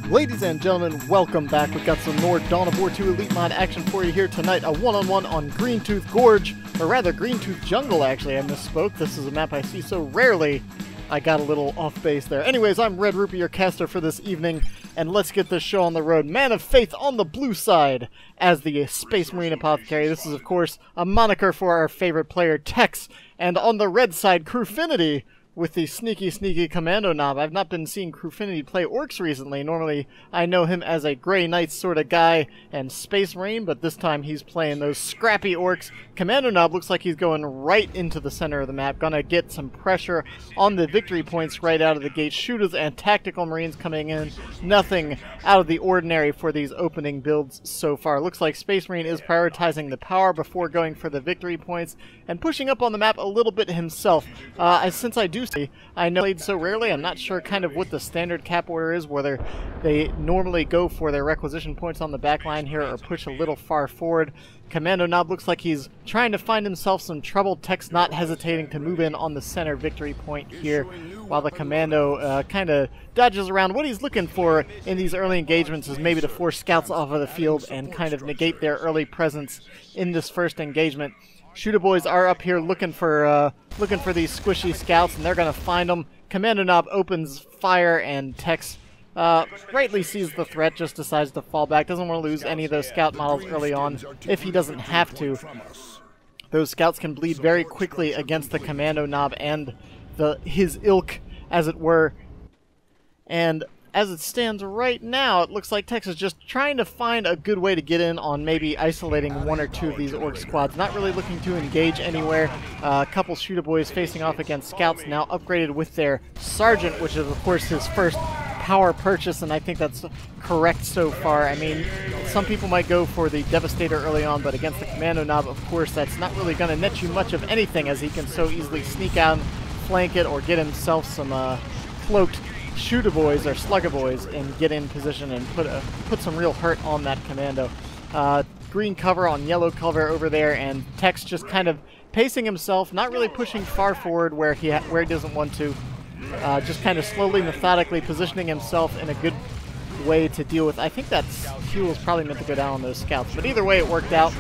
Ladies and gentlemen, welcome back. We've got some more Dawn of War 2 Elite Mod action for you here tonight. A one-on-one on Greentooth Gorge, or rather Greentooth Jungle, actually. I misspoke. This is a map I see so rarely. I got a little off base there. Anyways, I'm Red-Rupee, your caster for this evening, and let's get this show on the road. Man of Faith on the blue side as the Space Marine Apothecary. This is, of course, a moniker for our favorite player, Tex. And on the red side, Crewfinity, with the sneaky commando knob. I've not been seeing Crewfinity play orcs recently. Normally, I know him as a Grey Knight sort of guy and Space Marine, but this time he's playing those scrappy orcs. Commando knob looks like he's going right into the center of the map. Gonna get some pressure on the victory points right out of the gate. Shooters and tactical marines coming in. Nothing out of the ordinary for these opening builds so far. Looks like Space Marine is prioritizing the power before going for the victory points and pushing up on the map a little bit himself. Since I do say I know played so rarely, I'm not sure kind of what the standard cap order is, whether they normally go for their requisition points on the back line here or push a little far forward. Commando knob looks like he's trying to find himself some trouble. Tex not hesitating to move in on the center victory point here, while the commando kind of dodges around. What he's looking for in these early engagements is maybe to force scouts off of the field and kind of negate their early presence in this first engagement. Shooter boys are up here looking for these squishy scouts, and they're gonna find them. Commando knob opens fire, and Tex rightly sees the threat, just decides to fall back. Doesn't want to lose any of those scout models early on if he doesn't have to. Those scouts can bleed very quickly against the commando knob and his ilk, as it were. And as it stands right now, it looks like Tex is just trying to find a good way to get in on maybe isolating one or two of these orc squads. Not really looking to engage anywhere. A couple shooter boys facing off against scouts, now upgraded with their sergeant, which is of course his first power purchase, and I think that's correct so far. I mean, some people might go for the devastator early on, but against the commando knob, of course, that's not really going to net you much of anything, as he can so easily sneak out, flank it, or get himself some cloaked shooter boys or slugger boys and get in position and put some real hurt on that commando. Green cover on yellow cover over there, and Tex just kind of pacing himself, not really pushing far forward where he doesn't want to. Just kind of slowly, methodically positioning himself in a good way to deal with. I think that fuel is probably meant to go down on those scouts, but either way it worked out.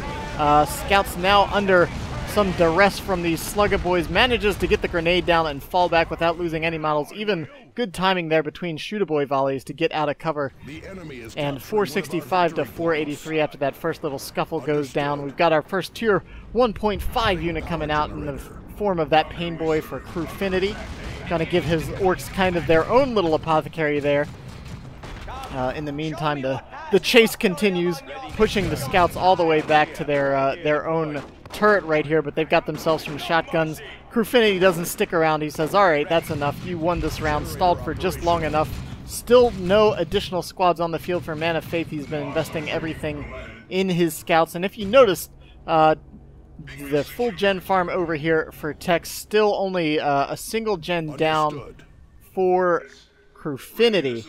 Scouts now under some duress from these slugger boys, manages to get the grenade down and fall back without losing any models. Even good timing there between shooter boy volleys to get out of cover. And 465 to 483 after that first little scuffle goes down. We've got our first tier 1.5 unit coming out in the form of that pain boy for Crewfinity. Gonna give his orcs kind of their own little apothecary there. In the meantime, the chase continues, pushing the scouts all the way back to their own turret right here, but they've got themselves some shotguns. Crewfinity doesn't stick around. He says, alright, that's enough. You won this round. Stalled for just long enough. Still no additional squads on the field for Man of Faith. He's been investing everything in his scouts. And if you notice, the full gen farm over here for Tex, still only a single gen down for Crewfinity.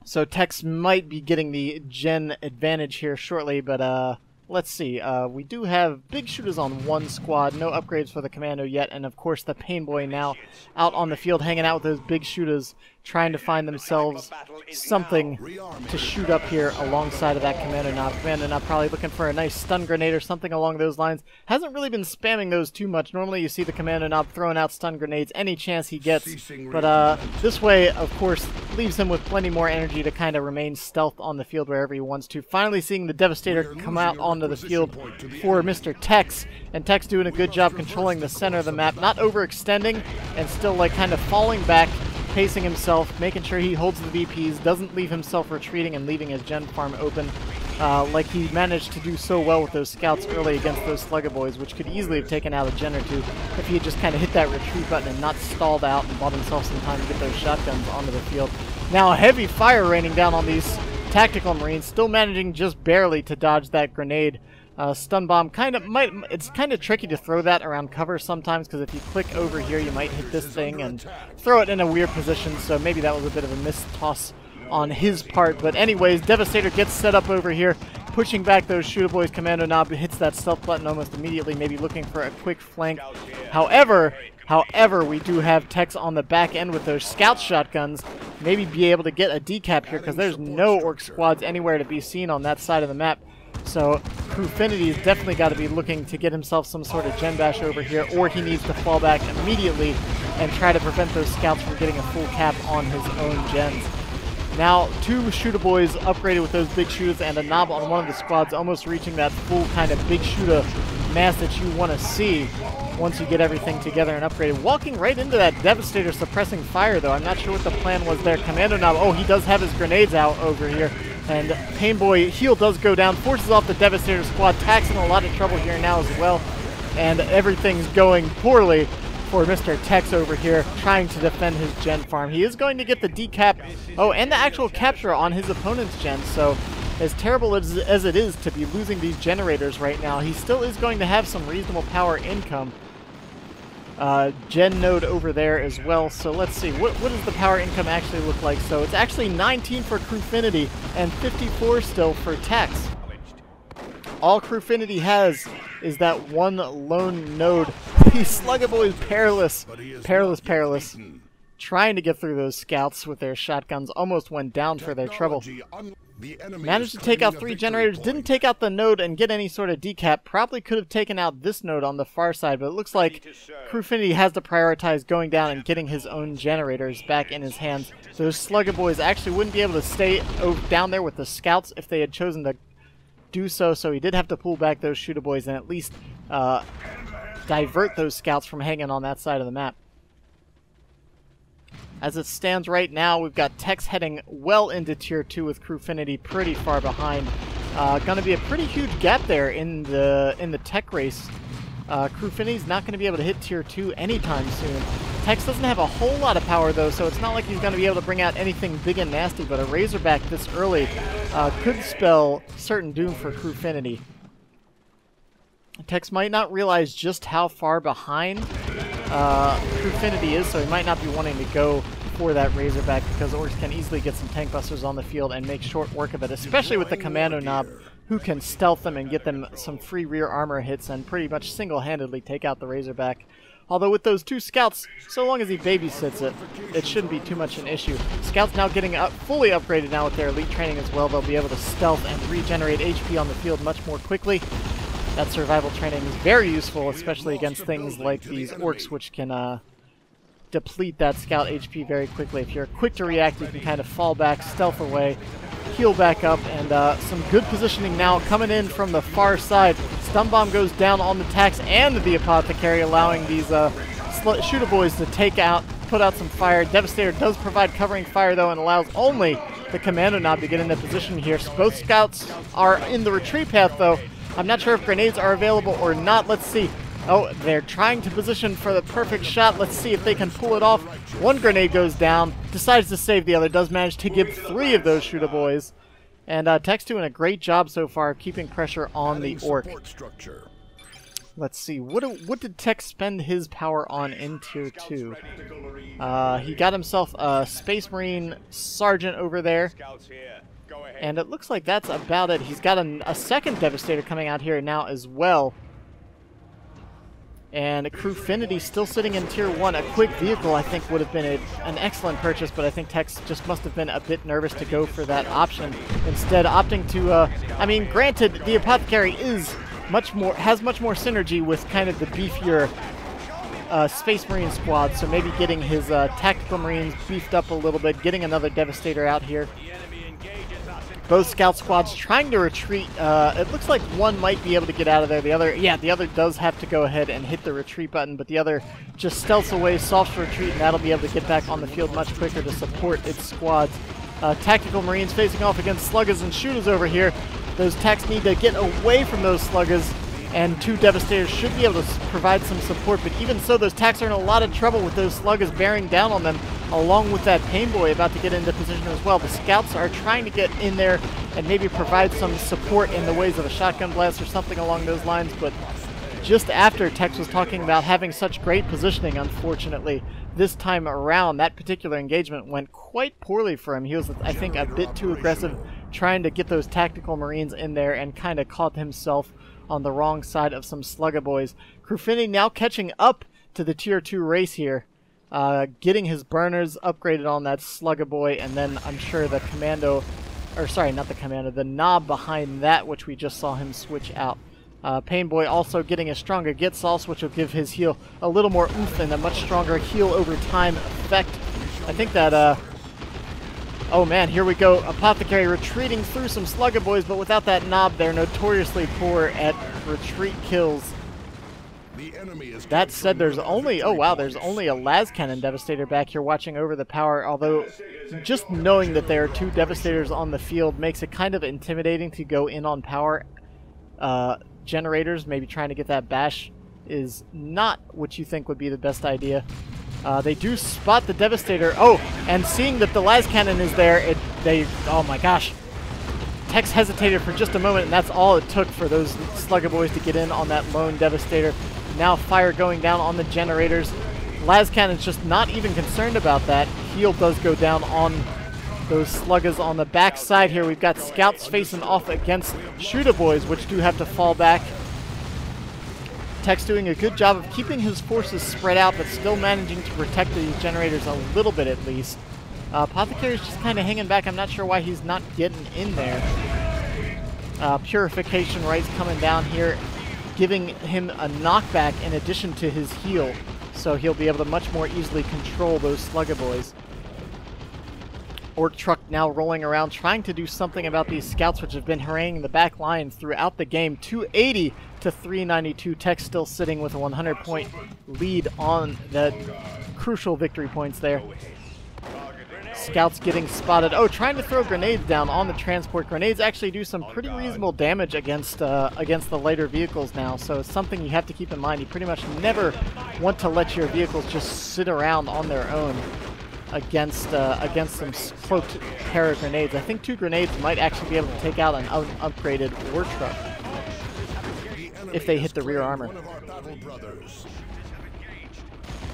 So Tex might be getting the gen advantage here shortly, but let's see. We do have big shooters on one squad, no upgrades for the commando yet, and of course the pain boy now out on the field hanging out with those big shooters, trying to find themselves something to shoot up here alongside of that commando knob. Commando knob probably looking for a nice stun grenade or something along those lines. Hasn't really been spamming those too much. Normally you see the commando knob throwing out stun grenades any chance he gets, but this way, of course, leaves him with plenty more energy to kind of remain stealth on the field wherever he wants to. Finally seeing the devastator come out onto the field for Mr. Tex, and Tex doing a good job controlling the center of the map, not overextending and still like kind of falling back, pacing himself, making sure he holds the VPs, doesn't leave himself retreating and leaving his gen farm open, like he managed to do so well with those scouts early against those slugger boys, which could easily have taken out a gen or two if he had just kind of hit that retreat button and not stalled out and bought himself some time to get those shotguns onto the field. Now heavy fire raining down on these tactical marines, still managing just barely to dodge that grenade. Stun bomb it's kind of tricky to throw that around cover sometimes, because if you click over here you might hit this thing and throw it in a weird position, so maybe that was a bit of a missed toss on his part. But anyways, Devastator gets set up over here, pushing back those shooter boys. Commando knob hits that stealth button almost immediately, maybe looking for a quick flank. However, we do have Tex on the back end with those scout shotguns, maybe be able to get a decap here, because there's no orc squads anywhere to be seen on that side of the map. So Crewfinity's definitely got to be looking to get himself some sort of gen bash over here, or he needs to fall back immediately and try to prevent those scouts from getting a full cap on his own gens. Now, 2 shooter boys upgraded with those big shooters and a knob on one of the squads, almost reaching that full kind of big shooter mass that you want to see once you get everything together and upgraded. Walking right into that Devastator suppressing fire, though. I'm not sure what the plan was there. Commando knob. Oh, he does have his grenades out over here. And Painboy heal does go down, forces off the Devastator squad. Tax in a lot of trouble here now as well. And everything's going poorly for Mr. Tex over here, trying to defend his gen farm. He is going to get the decap, oh, and the actual capture on his opponent's gen, so as terrible as it is to be losing these generators right now, he still is going to have some reasonable power income. Gen node over there as well, so let's see, what does the power income actually look like? So it's actually 19 for Crewfinity and 54 still for Tex. All Crewfinity has is that one lone node. These Slugger Boys perilous. Perilous. Trying to get through those scouts with their shotguns. Almost went down for their trouble. Managed to take out 3 generators. Didn't take out the node and get any sort of decap. Probably could have taken out this node on the far side, but it looks like Crewfinity has to prioritize going down and getting his own generators back in his hands. Those Slugger Boys actually wouldn't be able to stay down there with the scouts if they had chosen to do so, so he did have to pull back those shooter boys and at least divert those scouts from hanging on that side of the map. As it stands right now, we've got Tex heading well into Tier 2 with Crewfinity pretty far behind. Going to be a pretty huge gap there in the tech race. Crewfinity's not going to be able to hit Tier 2 anytime soon. Tex doesn't have a whole lot of power though, so it's not like he's going to be able to bring out anything big and nasty, but a Razorback this early could spell certain doom for Crewfinity. Tex might not realize just how far behind Crewfinity is, so he might not be wanting to go for that Razorback, because Orcs can easily get some tank busters on the field and make short work of it, especially with the Commando knob, who can stealth them and get them some free rear armor hits and pretty much single-handedly take out the Razorback. Although with those 2 scouts, so long as he babysits it, it shouldn't be too much an issue. Scouts now getting fully upgraded now with their elite training as well. They'll be able to stealth and regenerate HP on the field much more quickly. That survival training is very useful, especially against things like these orcs, which can deplete that scout HP very quickly. If you're quick to react, you can kind of fall back, stealth away, heal back up, and some good positioning now coming in from the far side. Stun bomb goes down on the Tax and the Apothecary, allowing these shooter boys to put out some fire. Devastator does provide covering fire though, and allows only the Commando knob to get into position here. So both scouts are in the retreat path though. I'm not sure if grenades are available or not. Let's see. Oh, they're trying to position for the perfect shot. Let's see if they can pull it off. One grenade goes down, decides to save the other, does manage to give 3 of those shooter boys. And Tech's doing a great job so far of keeping pressure on the Orc. Let's see, what did Tech spend his power on in Tier 2? He got himself a Space Marine Sergeant over there. And it looks like that's about it. He's got a second Devastator coming out here now as well. And Crewfinity still sitting in Tier 1. A quick vehicle, I think, would have been an excellent purchase, but I think Tex just must have been a bit nervous to go for that option. Instead, opting to, I mean, granted, the Apothecary has much more synergy with kind of the beefier Space Marine squad, so maybe getting his Tactical Marines beefed up a little bit, getting another Devastator out here. Both scout squads trying to retreat. It looks like one might be able to get out of there. The other does have to go ahead and hit the retreat button, but the other just stealths away, softs retreat, and that'll be able to get back on the field much quicker to support its squads. Tactical Marines facing off against sluggers and shooters over here. Those techs need to get away from those sluggers, and 2 Devastators should be able to provide some support, but even so, those techs are in a lot of trouble with those sluggers bearing down on them, along with that Painboy about to get into position as well. The scouts are trying to get in there and maybe provide some support in the ways of a shotgun blast or something along those lines, but just after Tex was talking about having such great positioning, unfortunately, this time around, that particular engagement went quite poorly for him. He was, I think, a bit too aggressive trying to get those Tactical Marines in there and kind of caught himself on the wrong side of some Slugger Boys. Crewfinity now catching up to the Tier 2 race here. getting his burners upgraded on that Slugger Boy, and then I'm sure the commando, or sorry, not the commando, the knob behind that, which we just saw him switch out. Pain Boy also getting a stronger Get Sauce, which will give his heal a little more oomph and a much stronger heal over time effect. I think that, oh man, here we go. Apothecary retreating through some Slugger Boys, but without that knob, they're notoriously poor at retreat kills. That said, there's only, oh wow, there's only a las cannon Devastator back here watching over the power, although just knowing that there are 2 Devastators on the field makes it kind of intimidating to go in on power. Generators, maybe trying to get that bash is not what you think would be the best idea. They do spot the Devastator. Oh, and seeing that the las cannon is there, oh my gosh. Tex hesitated for just a moment, and that's all it took for those Slugger Boys to get in on that lone Devastator. Now fire going down on the generators. Las Cannon's just not even concerned about that. Heal does go down on those Sluggers on the back side here. We've got Scouts facing off against Shooter Boys, which do have to fall back. Tex doing a good job of keeping his forces spread out, but still managing to protect these generators a little bit at least. Apothecary's just kind of hanging back. I'm not sure why he's not getting in there. Purification Rites coming down here, giving him a knockback in addition to his heal, so he'll be able to much more easily control those Slugger Boys. Orc Truck now rolling around, trying to do something about these Scouts, which have been haranguing the back line throughout the game. 280 to 392. Tex still sitting with a 100-point lead on the crucial victory points there. Scouts getting spotted. Oh, trying to throw grenades down on the transport. Grenades actually do some pretty reasonable damage against the lighter vehicles now, so it's something you have to keep in mind. You pretty much never want to let your vehicles just sit around on their own against some cloaked terror grenades. I think 2 grenades might actually be able to take out an upgraded war truck if they hit the rear armor.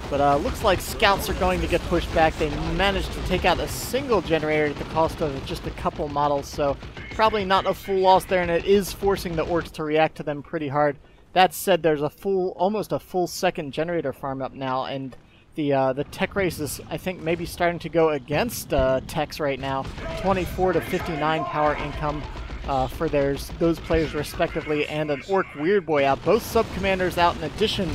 But looks like Scouts are going to get pushed back. They managed to take out a single generator at the cost of just a couple models, so probably not a full loss there, and it is forcing the Orcs to react to them pretty hard. That said, there's almost a full second generator farm up now, and the tech race is, I think, maybe starting to go against Tex right now. 24 to 59 power income for those players respectively, and an Orc Weird Boy out. Both sub-commanders out in addition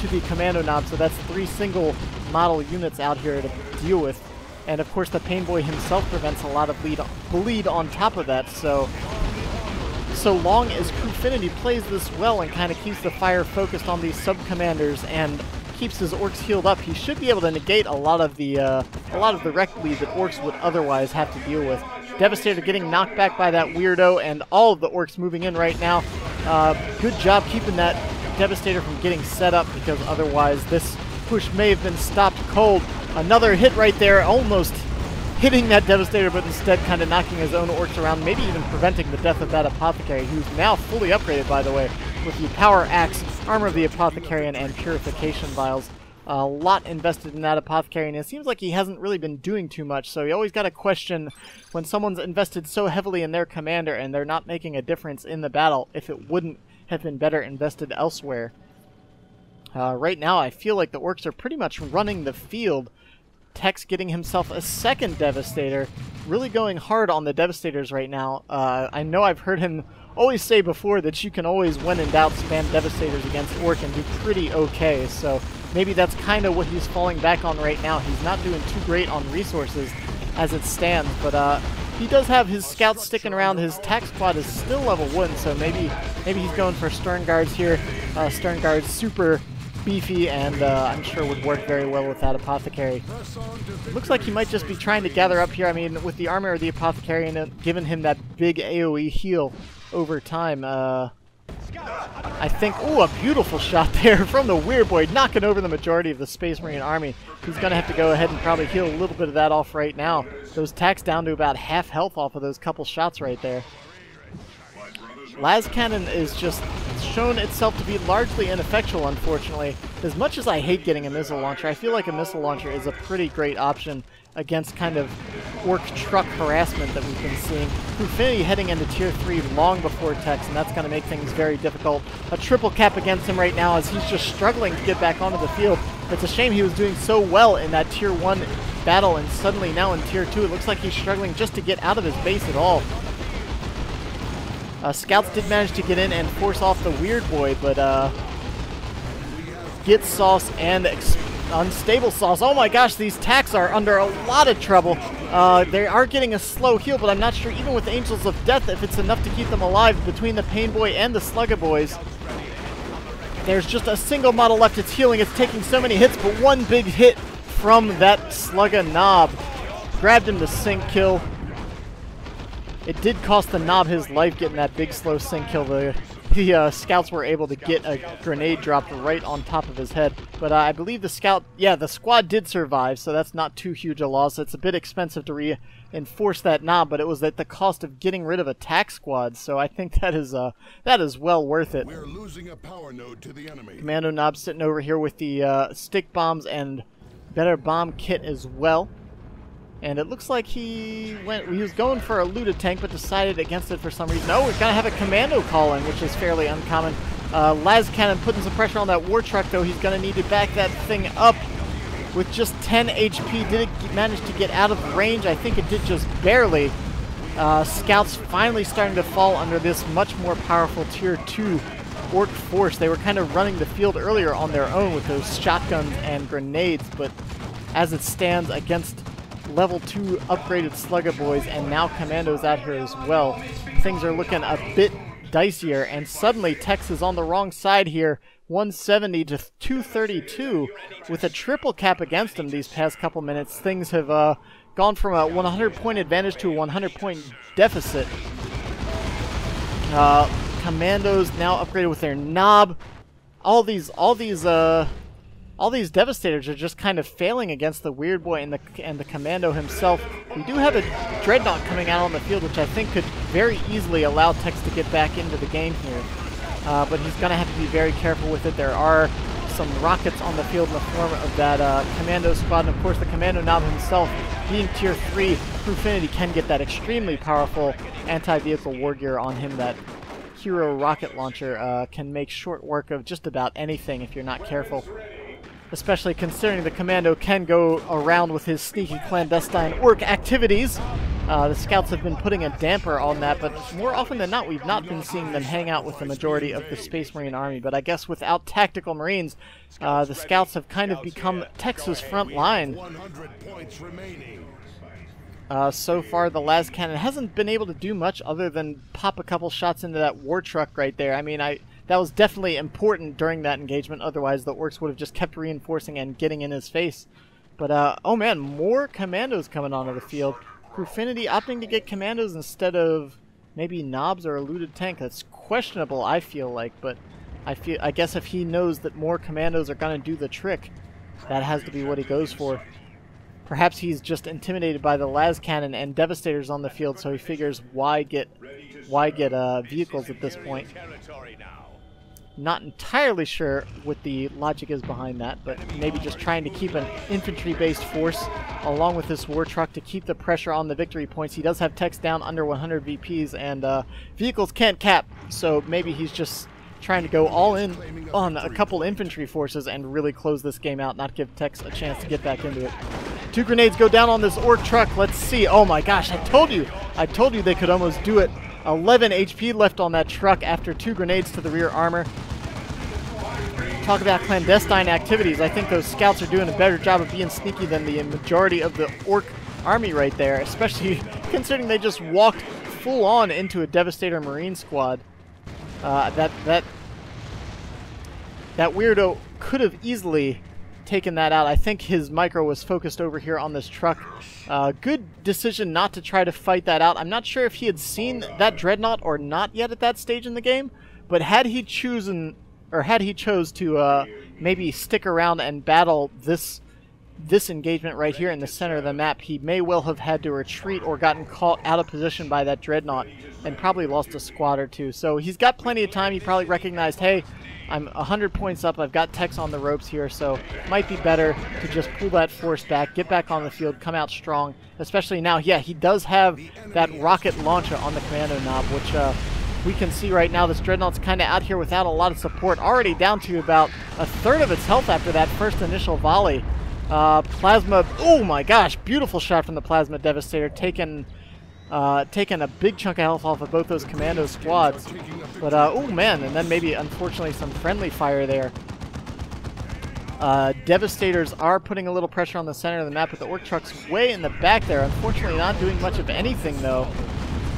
to the commando knob, so that's 3 single model units out here to deal with. And of course the Pain Boy himself prevents a lot of bleed on top of that, so long as Crewfinity plays this well and kind of keeps the fire focused on these sub-commanders and keeps his Orcs healed up, he should be able to negate a lot of the wreck bleed that Orcs would otherwise have to deal with. Devastator getting knocked back by that weirdo, and all of the Orcs moving in right now. Good job keeping that Devastator from getting set up, because otherwise this push may have been stopped cold. Another hit right there, almost hitting that Devastator, but instead kind of knocking his own Orcs around, maybe even preventing the death of that Apothecary, who's now fully upgraded, by the way, with the Power Axe, Armor of the Apothecarian, and Purification Vials. A lot invested in that Apothecary, and it seems like he hasn't really been doing too much, so you always got to question when someone's invested so heavily in their commander and they're not making a difference in the battle, if it wouldn't have been better invested elsewhere. Right now, I feel like the Orcs are pretty much running the field. Tex getting himself a second Devastator, really going hard on the Devastators right now. I know I've heard him always say before that you can always, when in doubt, spam Devastators against Orc and do pretty okay, so maybe that's kind of what he's falling back on right now. He's not doing too great on resources as it stands, but he does have his Scouts sticking around. His tac squad is still level 1, so maybe he's going for Stern Guards here. Stern Guards super beefy, and I'm sure would work very well with that Apothecary. Looks like he might just be trying to gather up here. I mean, with the Armor of the Apothecary and giving him that big AoE heal over time. I think, ooh, a beautiful shot there from the Weird Boy, knocking over the majority of the Space Marine army. He's going to have to go ahead and probably heal a little bit of that off right now. Those tacs down to about half health off of those couple shots right there. Las Cannon is just shown itself to be largely ineffectual, unfortunately. As much as I hate getting a missile launcher, I feel like a missile launcher is a pretty great option against kind of Orc truck harassment that we've been seeing. Crewfinity heading into Tier 3 long before Tex, and that's going to make things very difficult. A triple cap against him right now as he's just struggling to get back onto the field. It's a shame he was doing so well in that Tier 1 battle, and suddenly now in Tier 2, it looks like he's struggling just to get out of his base at all. Scouts did manage to get in and force off the Weird Boy, but Git Sauce and Unstable Sauce. Oh my gosh, these tacks are under a lot of trouble. They are getting a slow heal, but I'm not sure even with Angels of Death if it's enough to keep them alive between the Pain Boy and the Slugga Boys. There's just a single model left. It's healing. It's taking so many hits, but one big hit from that Slugga Knob grabbed him to sync kill. It did cost the Knob his life getting that big slow sync kill. The scouts were able to get a grenade dropped right on top of his head. But I believe the squad did survive, so that's not too huge a loss. It's a bit expensive to reinforce that Knob, but it was at the cost of getting rid of attack squads, so I think that is well worth it. We're losing a power node to the enemy. Commando Knob sitting over here with the stick bombs and better bomb kit as well. And it looks like he was going for a looted tank, but decided against it for some reason. Oh, we've got to have a commando call in, which is fairly uncommon. Las Cannon putting some pressure on that war truck, though. He's going to need to back that thing up with just 10 HP. Did it manage to get out of range? I think it did just barely. Scouts finally starting to fall under this much more powerful Tier 2 Orc force. They were kind of running the field earlier on their own with those shotguns and grenades, but as it stands against level 2 upgraded Slugga Boys and now Commandos out here as well, things are looking a bit dicier, and suddenly Tex is on the wrong side here. 170 to 232 with a triple cap against him these past couple minutes. Things have gone from a 100-point advantage to a 100-point deficit. Commandos now upgraded with their Knob. All these Devastators are just kind of failing against the Weird Boy and the Commando himself. We do have a Dreadnought coming out on the field, which I think could very easily allow Tex to get back into the game here. But he's going to have to be very careful with it. There are some rockets on the field in the form of that Commando squad, and of course the Commando Knob himself, being Tier 3, Crewfinity can get that extremely powerful anti-vehicle war gear on him. That Hero rocket launcher can make short work of just about anything if you're not careful. Especially considering the Commando can go around with his sneaky clandestine orc activities. The Scouts have been putting a damper on that, but more often than not, we've not been seeing them hang out with the majority of the Space Marine Army. But I guess without tactical Marines, the Scouts have kind of become Texas front line. So far, the Las Cannon hasn't been able to do much other than pop a couple shots into that war truck right there. I mean, that was definitely important during that engagement. Otherwise, the orcs would have just kept reinforcing and getting in his face. But, oh man, more Commandos coming onto the field. Crewfinity opting to get Commandos instead of maybe Knobs or a looted tank. That's questionable, I feel like. But I guess if he knows that more Commandos are going to do the trick, that has to be what he goes for. Perhaps he's just intimidated by the Las Cannon and Devastators on the field, so he figures why get vehicles at this point. Not entirely sure what the logic is behind that, but maybe just trying to keep an infantry-based force along with this war truck to keep the pressure on the victory points. He does have Tex down under 100 VPs, and vehicles can't cap, so maybe he's just trying to go all in on a couple infantry forces and really close this game out, not give Tex a chance to get back into it. 2 grenades go down on this orc truck. Let's see. Oh my gosh, I told you they could almost do it. 11 HP left on that truck after 2 grenades to the rear armor. Talk about clandestine activities. I think those Scouts are doing a better job of being sneaky than the majority of the orc army right there, especially considering they just walked full on into a Devastator Marine squad. That weirdo could have easily taken that out. I think his micro was focused over here on this truck. Good decision not to try to fight that out. I'm not sure if he had seen that Dreadnought or not yet at that stage in the game, but had he chose to maybe stick around and battle this engagement right here in the center of the map, he may well have had to retreat or gotten caught out of position by that Dreadnought and probably lost a squad or two. So he's got plenty of time. He probably recognized, hey, I'm 100 points up. I've got Tex on the ropes here, so it might be better to just pull that force back, get back on the field, come out strong, especially now. Yeah, he does have that rocket launcher on the Commando Knob, which we can see right now this Dreadnought's kind of out here without a lot of support. Already down to about a third of its health after that first initial volley. Plasma, oh my gosh, beautiful shot from the Plasma Devastator, taking a big chunk of health off of both those commando squads. But, oh man, and then maybe, unfortunately, some friendly fire there. Devastators are putting a little pressure on the center of the map, but the Orc Truck's way in the back there. Unfortunately, not doing much of anything, though.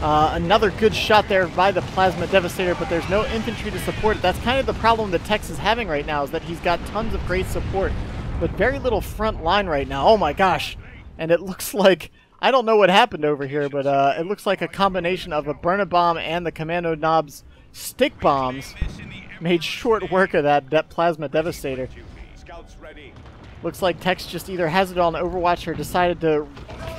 Another good shot there by the Plasma Devastator, but there's no infantry to support it. That's kind of the problem that Tex is having right now, is that he's got tons of great support, but very little front line right now. Oh my gosh! And it looks like, I don't know what happened over here, but it looks like a combination of a Burn-A-Bomb and the Commando Knob's stick bombs made short work of that Plasma Devastator. Looks like Tex just either has it on Overwatch or decided to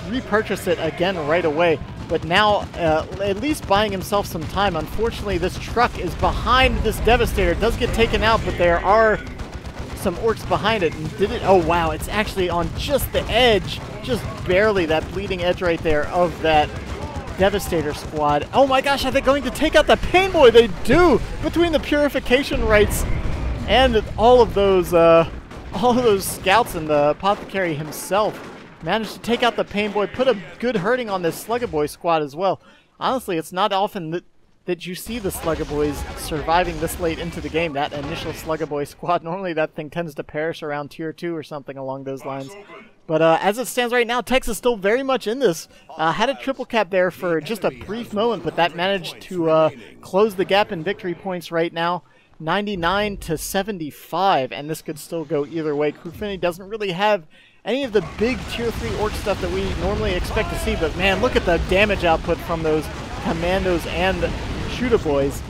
repurchase it again right away. But now, at least buying himself some time. Unfortunately, this truck is behind this Devastator. It does get taken out, but there are some orcs behind it. And did it? Oh, wow. It's actually on just the edge, just barely, that bleeding edge right there of that Devastator squad. Oh my gosh, are they going to take out the Pain Boy? They do! Between the Purification Rites and all of those scouts and the Apothecary himself. Managed to take out the Pain Boy, put a good hurting on this Slugger Boy squad as well. Honestly, it's not often that you see the Slugger Boys surviving this late into the game, that initial Slugger Boy squad. Normally that thing tends to perish around tier 2 or something along those lines. But as it stands right now, Tex is still very much in this. Had a triple cap there for just a brief moment, but that managed to close the gap in victory points right now. 99 to 75, and this could still go either way. Crewfinity doesn't really have any of the big tier 3 orc stuff that we normally expect to see, but man, look at the damage output from those commandos and shooter boys.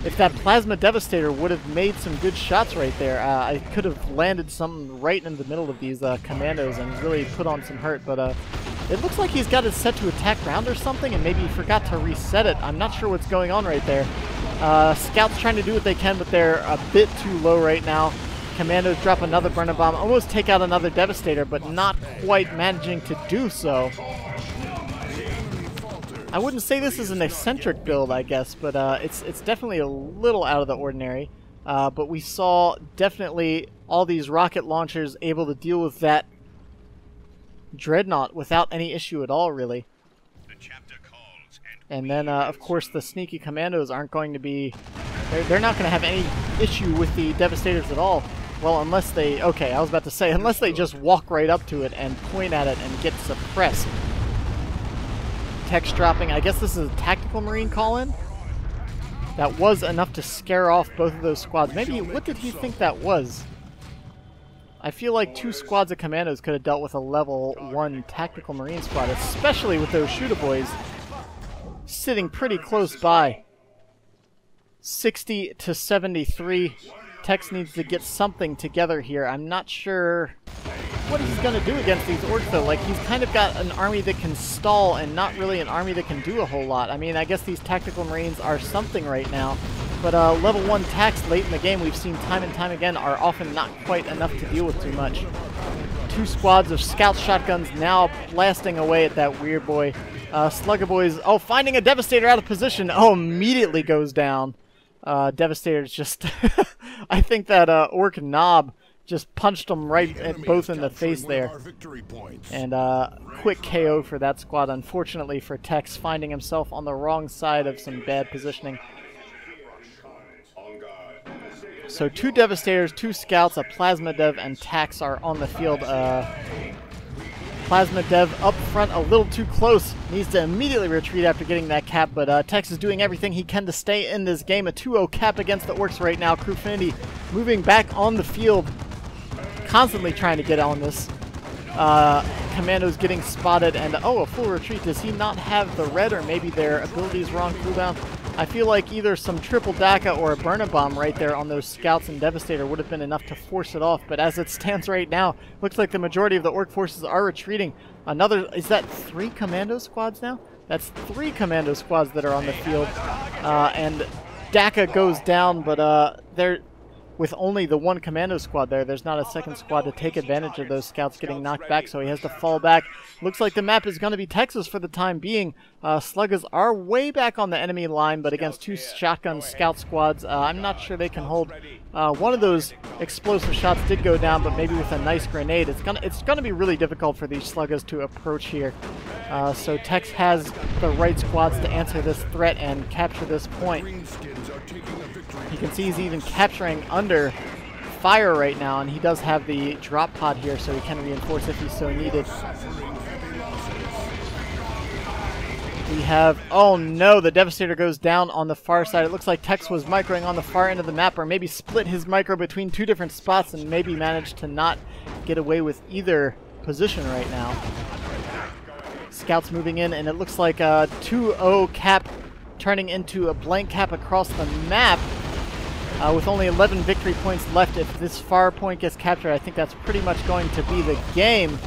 If that Plasma Devastator would have made some good shots right there, I could have landed something right in the middle of these commandos and really put on some hurt, but it looks like he's got it set to attack round or something, and maybe he forgot to reset it. I'm not sure what's going on right there. Scouts trying to do what they can, but they're a bit too low right now. Commandos drop another Burn-A-Bomb, almost take out another Devastator, but not quite managing to do so. I wouldn't say this is an eccentric build, I guess, but it's definitely a little out of the ordinary. But we saw definitely all these rocket launchers able to deal with that Dreadnought without any issue at all, really. And then, of course, the sneaky commandos aren't going to be... They're not going to have any issue with the Devastators at all. Well, unless they... Okay, I was about to say, unless they just walk right up to it and point at it and get suppressed. Tex dropping... I guess this is a tactical marine call-in? That was enough to scare off both of those squads. Maybe... What did he think that was? I feel like 2 squads of commandos could have dealt with a level 1 tactical marine squad, especially with those shooter boys sitting pretty close by. 60 to 73. Tex needs to get something together here. I'm not sure what he's going to do against these orcs, though. Like, he's kind of got an army that can stall and not really an army that can do a whole lot. I mean, I guess these tactical marines are something right now, but level 1 tax late in the game, we've seen time and time again, are often not quite enough to deal with too much. 2 squads of scout shotguns now blasting away at that weird boy. Slugger Boys, oh, finding a Devastator out of position. Oh, immediately goes down. Devastator's just... I think that Orc Knob just punched him right both in the face there. And quick KO for that squad, unfortunately for Tex, finding himself on the wrong side of some bad positioning. So 2 Devastators, 2 Scouts, a Plasma Dev, and Tax are on the field. Plasma Dev up front a little too close. Needs to immediately retreat after getting that cap, but Tex is doing everything he can to stay in this game. A 2-0 cap against the Orcs right now. Crewfinity moving back on the field, constantly trying to get on this. Commandos getting spotted, and oh, a full retreat. Does he not have the red, or maybe their abilities wrong cooldown? I feel like either some triple DACA or a Burn-A-Bomb right there on those Scouts and Devastator would have been enough to force it off, but as it stands right now, looks like the majority of the Orc forces are retreating. Another, is that 3 Commando squads now? That's 3 Commando squads that are on the field, and DACA goes down, but with only the one commando squad there, there's not a second squad to take advantage of those scouts getting knocked back, so he has to fall back. Looks like the map is going to be Texas for the time being. Sluggers are way back on the enemy line, but against two shotgun scout squads, I'm not sure they can hold. One of those explosive shots did go down, but maybe with a nice grenade, it's gonna be really difficult for these sluggers to approach here. So Tex has the right squads to answer this threat and capture this point. You can see he's even capturing under fire right now, and he does have the drop pod here, so he can reinforce if he's so needed. We have, oh no, the Devastator goes down on the far side. It looks like Tex was microing on the far end of the map, or maybe split his micro between two different spots and maybe managed to not get away with either position right now. Scouts moving in, and it looks like a 2-0 cap turning into a blank cap across the map. With only 11 victory points left, if this far point gets captured, I think that's pretty much going to be the game.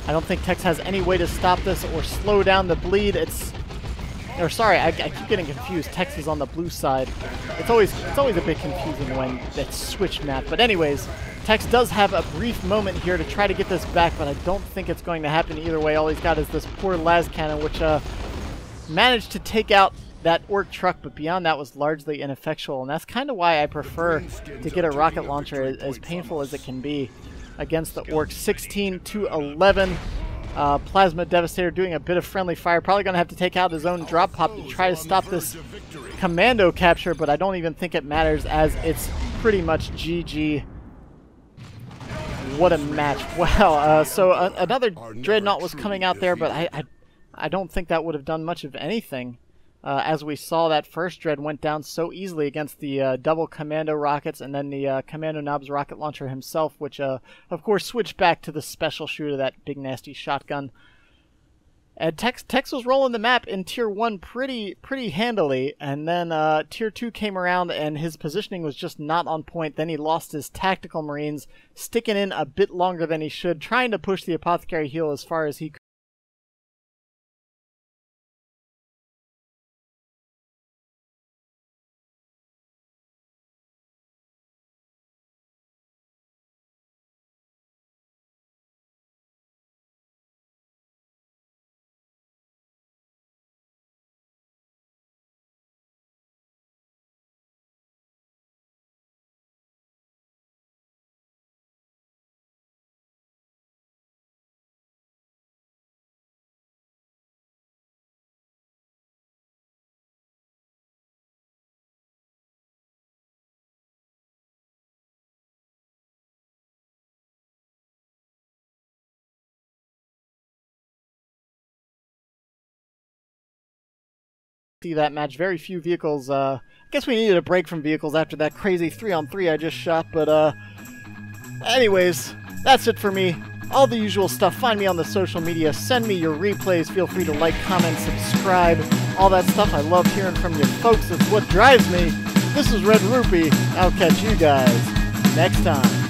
I don't think Tex has any way to stop this or slow down the bleed. Or sorry, I keep getting confused. Tex is on the blue side. It's always a bit confusing when it's switch map. But anyways, Tex does have a brief moment here to try to get this back, but I don't think it's going to happen either way. All he's got is this poor las cannon, which managed to take out that orc truck, but beyond that was largely ineffectual, and that's kind of why I prefer to get a rocket launcher, as painful as it can be, against the orcs. 16-11. Plasma Devastator doing a bit of friendly fire, probably going to have to take out his own drop pop to try to stop this commando capture, but I don't even think it matters, as it's pretty much GG. What a match. Wow. So another Dreadnought was coming out there, but I don't think that would have done much of anything. As we saw, that first Dread went down so easily against the double Commando rockets, and then the Commando Knobs rocket launcher himself, which of course switched back to the special shooter, that big nasty shotgun. And Tex was rolling the map in Tier 1 pretty handily, and then Tier 2 came around and his positioning was just not on point. Then he lost his Tactical Marines, sticking in a bit longer than he should, trying to push the Apothecary Heal as far as he could. See that match. Very few vehicles. I guess we needed a break from vehicles after that crazy 3-on-3 I just shot, but anyways, that's it for me. All the usual stuff. Find me on the social media. Send me your replays. Feel free to like, comment, subscribe, all that stuff. I love hearing from you folks. It's what drives me. This is Red Rupee. I'll catch you guys next time.